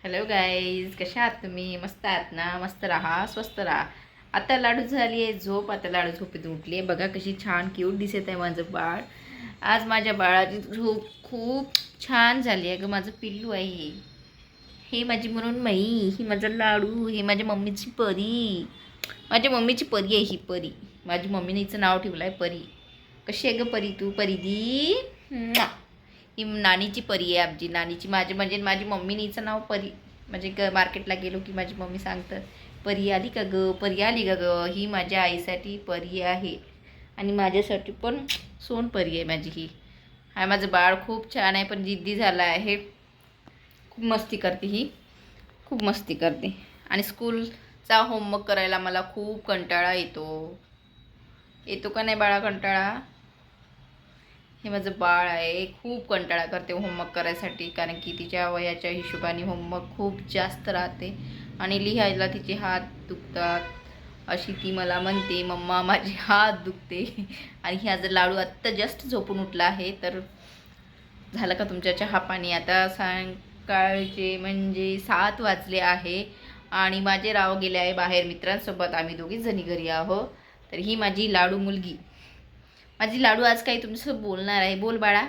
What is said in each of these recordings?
Hello guys, कशा आहात तुम्ही? मस्त आहात ना? मस्त राहा, स्वस्त राहा. आता लाडू झाली आहे झोप. आता लाडू झोपेतून उठली आहे. बघा कशी छान क्यूट दिसत आहे माझं बाळ. आज माझ्या बाळाची झोप खूप छान झाली आहे. माझं पिल्लू आहे हे माझी म्हणून मई, ही माझा लाडू, हे माझ्या मम्मीची परी. माझ्या मम्मीची परी आहे ही परी. माझी मम्मीने हिचं नाव ठेवलं आहे परी. कशी आहे ग परी तू? परी दी. ही नानीची परी आहे आमची. नानीची म्हणजे माझी मम्मीने हिचं नाव परी. म्हणजे मार्केटला गेलो की माझी मम्मी सांगतं, परी आली का ग, परी आली का ग. ही माझ्या आईसाठी परी आहे आणि माझ्यासाठी पण सोन परी आहे माझी ही. हा माझं बाळ खूप छान आहे पण जिद्दी झाला आहे. खूप मस्ती करते ही, खूप मस्ती करते. आणि स्कूलचा होमवर्क करायला मला खूप कंटाळा येतो. येतो का नाही बाळा कंटाळा? हे माझं बाळ आहे, खूप कंटाळा करते होमवर्क करायसाठी. कारण की तिच्या वयाच्या हिशोबाने होमवर्क खूप जास्त राहते आणि लिहायला तिचे हात दुखतात. अशी ती मला म्हणते, मम्मा माझे हात दुखते. आणि ह्या जर लाडू आत्ता जस्ट झोपून उठला आहे. तर झालं का तुमच्या चहा पाणी? आता सायंकाळचे म्हणजे 7 वाजले आहे आणि माझे राव गेले आहे बाहेर मित्रांसोबत. आम्ही दोघीच जणी घरी आहोत. तर ही माझी लाडू मुलगी, माझी लाडू आज काही तुमचं बोलणार आहे. बोल बाळा.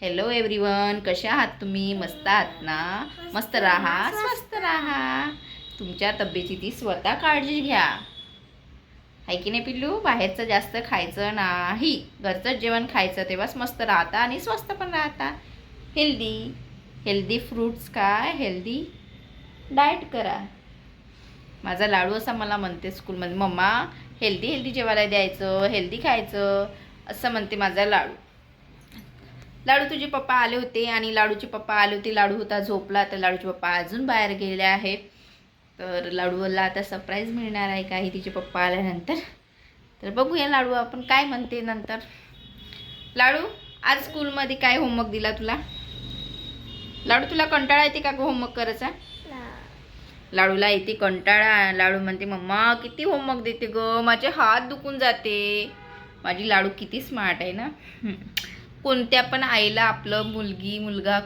हॅलो एव्हरीवन, कशा आहात तुम्ही? मस्त आहात ना? मस्त राहा, स्वस्त राहा. तुमच्या तब्येतीची स्वतः काळजी घ्या. आहे की नाही पिल्लू? बाहेरचं जास्त खायचं नाही, घरचं जेवण खायचं, तेव्हाच मस्त राहता आणि स्वस्त पण राहता. हेल्दी हेल्दी फ्रूट्स काय, हेल्दी डाएट करा. माझा लाडू असा मला म्हणते स्कूलमध्ये, मम्मा हेल्दी हेल्दी जेवायला द्यायचं, हेल्दी खायचं, असं म्हणते माझा लाडू. लाडू तुझे पप्पा आले होते आणि लाडूचे पप्पा आले होते. लाडू होता झोपला, तर लाडूचे पप्पा अजून बाहेर गेले आहे. तर लाडूला आता सरप्राईज मिळणार आहे काही तिचे पप्पा आल्यानंतर. तर बघूया लाडू आपण काय म्हणते नंतर. लाडू, आज स्कूलमध्ये काय होमवर्क दिला तुला? लाडू तुला कंटाळा येते का ग होमवर्क करायचा? लाडूला येते कंटाळा. लाडू म्हणते, मम्मा किती होमवर्क देते ग, माझे हात दुखून जाते. माझी लाडू किती स्मार्ट आहे ना. कोणत्या पण आईला आपलं मुलगी मुलगा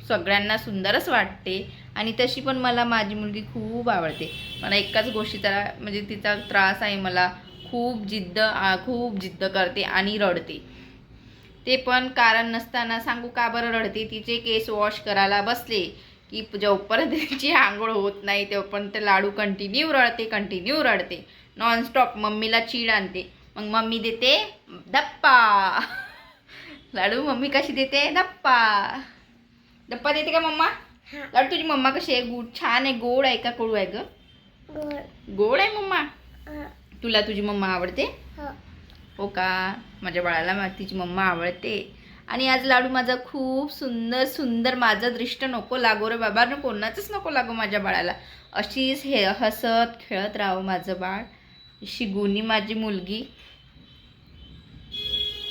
सगळ्यांना सुंदरच वाटते आणि तशी पण मला माझी मुलगी खूप आवडते. मला एकाच गोष्टीचा म्हणजे तिचा त्रास आहे. मला खूप जिद्द करते आणि रडते. ते पण कारण नसताना. सांगू का बरं रडते? तिचे केस वॉश करायला बसले की जोपर्यंत तिची आंघोळ होत नाही तेव्हापर्यंत लाडू कंटिन्यू रडते नॉनस्टॉप. मम्मीला चीड आणते, मग मम्मी देते धप्पा. लाडू मम्मी कशी देते? धप्पा. धप्पा देते का मम्मा? लाडू तुझी मम्मा कशी आहे? छान आहे, गोड आहे का कडू आहे ग? गोड आहे मम्मा. तुला तुझी मम्मा आवडते? हो का? माझ्या बाळाला तिची मम्मा आवडते. आणि आज लाडू माझा खूप सुंदर. माझं दृष्ट नको लागो रे बाबा, कोणाचंच नको लागो माझ्या बाळाला. अशीच हे हसत खेळत राहावं माझं बाळ. अशी गुणी माझी मुलगी,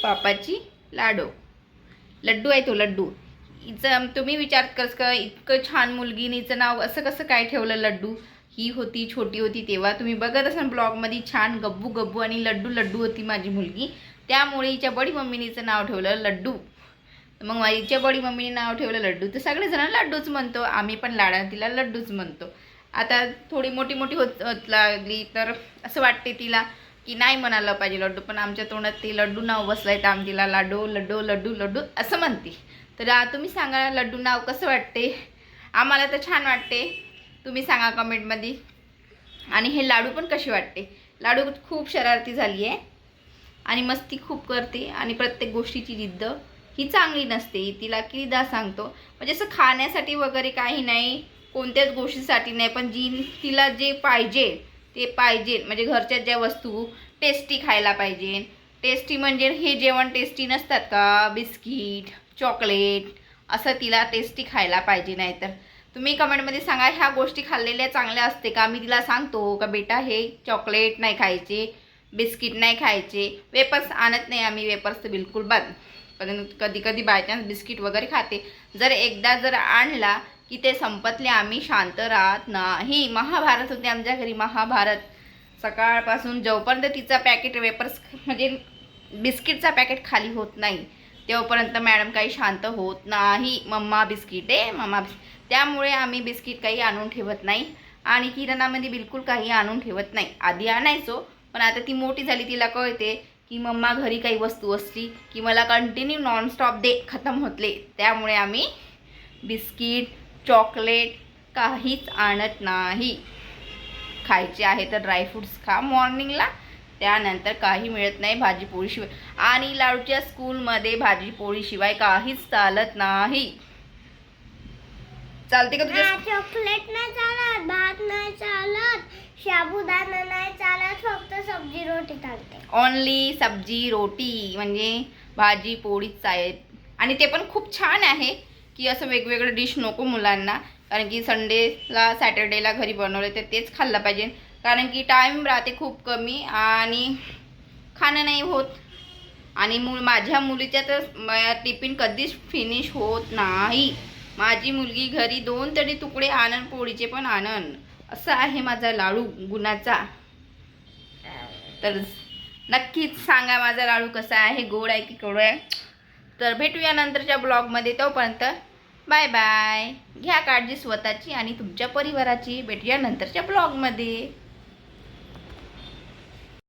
पापाची लड्डू आहे तो लड्डू. हिचं तुम्ही विचार करस का, इतकं छान मुलगी, हिचं नाव असं कसं काय ठेवलं लड्डू? ही होती छोटी होती तेव्हा, तुम्ही बघत असाल ब्लॉगमध्ये, छान गब्बू आणि लड्डू होती माझी मुलगी. त्यामुळे हिच्या बडी मम्मीने हिचं नाव ठेवलं लड्डू. मग हिच्या बडी मम्मीने नाव ठेवलं लड्डू, तर सगळेजण लड्डूच म्हणतो. आम्ही पण लाडाने तिला लड्डूच म्हणतो. आता थोडी मोठी होत लागली तर असं वाटते तिला की नाही म्हणायला पाहिजे लड्डू, पण आमच्या तोंडात ते लड्डू नाव बसलंय तर आम्ही तिला लड्डू असं म्हणते. तर तुम्ही सांगा लड्डू नाव कसं वाटते? आम्हाला तर छान वाटते. तुम्ही सांगा कमेंटमध्ये. आणि हे लाडू पण कशी वाटते? लाडू खूप शरारती झाली आहे आणि मस्ती खूप करते आणि प्रत्येक गोष्टीची जिद्द ही चांगली नसते. तिला कितीदा सांगतो, म्हणजे असं खाण्यासाठी वगैरे काही नाही, कोणत्याच गोष्टीसाठी नाही, पण तिला जे पाहिजे ते पाहिजे. म्हणजे घरच्या ज्या वस्तू टेस्टी खायला पाहिजे. टेस्टी म्हणजे हे जेवण टेस्टी नसतात का, बिस्किट चॉकलेट, असं तिला टेस्टी खायला पाहिजे. नाही तर तुम्ही कमेंटमध्ये सांगा ह्या गोष्टी खाल्लेल्या चांगल्या असते का. मी तिला सांगतो का बेटा हे चॉकलेट नाही खायचे, बिस्किट नाही खायचे, वेपर्स आणत नाही आम्ही, वेपर्स तर बिलकुल बंद. पण कधी बायचान्स बिस्किट वगैरे खाते. जर एकदा आणला की ते संपतले आम्ही शांत राहत नाही. महाभारत होते आमच्या घरी, महाभारत. सकाळपासून जोपर्यंत तिचा पॅकेट वेपर्स म्हणजे बिस्किटचा पॅकेट खाली होत नाही तेव्हापर्यंत मॅडम काही शांत होत नाही. मम्मा बिस्किट आहे, मम्मा त्यामुळे आम्ही बिस्किट काही आणून ठेवत नाही आणि किराणामध्ये बिलकुल काही आणून ठेवत नाही. आधी आणायचो, पण आता ती मोठी झाली, तिला कळते की मम्मा घरी काही वस्तू असली की मला कंटिन्यू नॉनस्टॉप दे, खतम होतले. त्यामुळे आम्ही बिस्किट, चॉकलेट काहीच आणत नाही. खायचे आहे तर ड्रायफ्रूट्स खा मॉर्निंगला, त्यानंतर काही मिळत नाही भाजी पोळीशिवाय. आणि लाडूच्या स्कूलमध्ये भाजी पोळीशिवाय काहीच चालत नाही. चालते का तुझ्या? चॉकलेट नाही चालत, भात नाही चालत, साबुदाणा नाही चालत, फक्त सब्जी रोटी चालते. ओनली सब्जी रोटी, म्हणजे भाजी पोळीच आहे. आणि ते पण खूप छान आहे की असं वेगवेगळं डिश नको मुलांना, कारण की संडेला सॅटर्डेला घरी बनवलं तर तेच खाल्लं पाहिजे, कारण की टाईम राहते खूप कमी आणि खाणं नाही होत. आणि माझ्या मुलीच्या तर टिफिन कधीच फिनिश होत नाही. माझी मुलगी घरी 2 तरी तुकडे आणन, पोळीचे पण आणन. असा आहे माझा लाडू गुणाचा. तर नक्कीच सांगा माझा लाडू कसा आहे, गोड आहे की कडू आहे. तर भेटूया नंतरच्या ब्लॉगमध्ये. तोपर्यंत बाय बाय. घ्या काळजी स्वतःची आणि तुमच्या परिवाराची. भेटूया नंतरच्या ब्लॉगमध्ये.